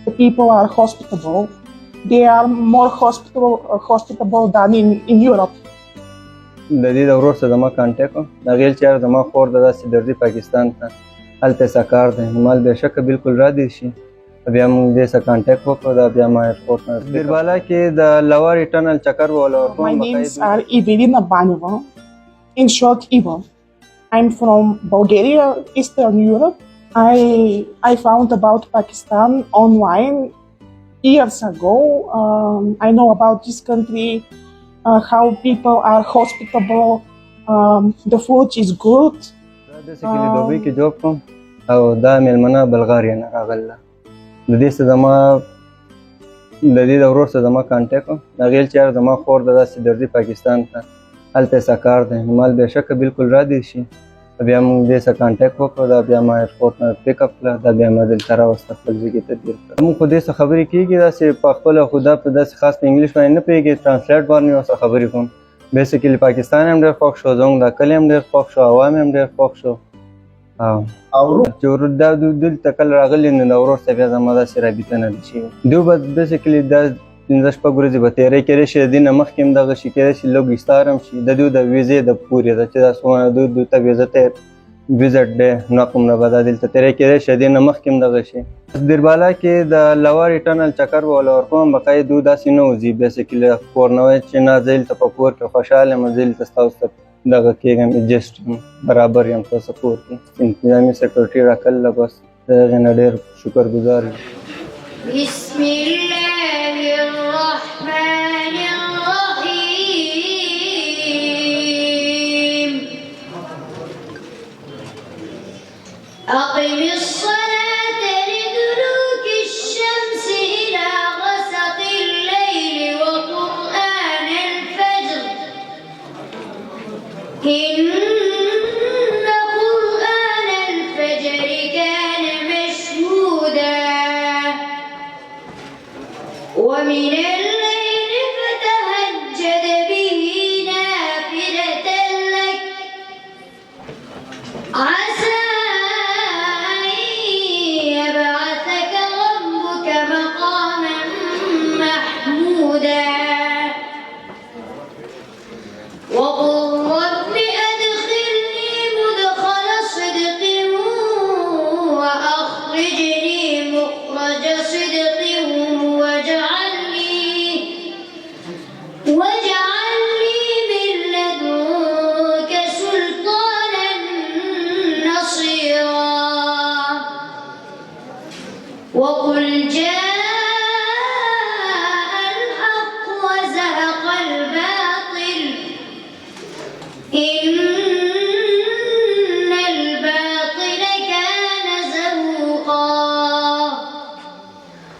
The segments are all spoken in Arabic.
The people are hospitable. They are more hospitable than in Europe. د دې د ورور سره زما کانټیکټ و د هغې چې یاره زما خور ده داسې درځي پاکستان ته هلته یې څه کار دی نو ما بېشکه بلکل را دې شي بیا موږ دې سره کانټیکټ وکړو دا بیا ما ایرپورټ نه بیربالا کې د لواري ټنل چکر به وله ورکوم. My names are Ivelina Baneva, in short Ivo. I'm from Bulgaria, Eastern Europe. I found about Pakistan online years ago. I know about this country, how people are hospitable, the food is good. دا بیسیکلي دوبۍ کې جوب کوم او دا میلمنه بلغاریا نه راغله د دې سره زما د دې د ورور سره زما کانټیکټ و د هغې چې یاره زما خور ده داسې درځي پاکستان ته هلته یې څه کار دی نو ما بېشکه بلکل را دې شي بیا موږ دې سره کانټیکټ وکړو دا بیا ما ایرپورټ نه پیک اپ کړه دا بیا ما دلته راوسته خپل ځای کې تدبیر کړه. موږ خو دې څه خبرې کېږي داسې په خپله خو دا په داسې خاص په انګلیش باندې نه پوهېږي ټرانسلیټ باندې ورسره خبرې کوم. بیسیکلي پاکستان هم ډېر خوښ شو زموږ دا کلی هم ډېر خوښ شو عوام هم ډېر خوښ شو چې دا دلته کله راغلي نو د ورور سره بیا زما داسې رابطه نه ده شوې. دوی به بیسیکلي دا 15 ورځې به تېری کېدای شي د دې نه مخکې هم دغه شي کېدای شي لږ ایستار هم شي د دوی د ویزې د پورې ده چې دا څومره دوی ته ویزه ته ویزټ دی نو کومره به دا دلته تېری کېدای شي د دې نه مخکې هم دغه شي. بیربالا کې د لواري ټنل چکر به وله ورکوم بقایي دوی داسې نه وځي بیسیکلي کور نه وایي چې نه زه دلته په کور کې خوشحال یم زه دلته ستاسو ته دغه کېږم ایډجسټ یم برابر یم ستاسو کور کې انتظامي سیکورټي راکړله بس د هغې نه ډېر شکرګزار یم. بسم الله الرحمن الرحيم أقم الصلاة لدلوك الشمس إلى غسق الليل وقرآن الفجر إن قرآن الفجر كان مشهودا ومن الليل فتهجد به نافلة لك عسى أن يبعثك ربك مقاما محمودا وقل رب أدخلني مدخل صدق وأخرجني مخرج صدق واجعل لي من لدنك سلطانا نصيرا وقل جاء الحق وزهق الباطل إن الباطل كان زهوقا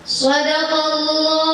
صدق الله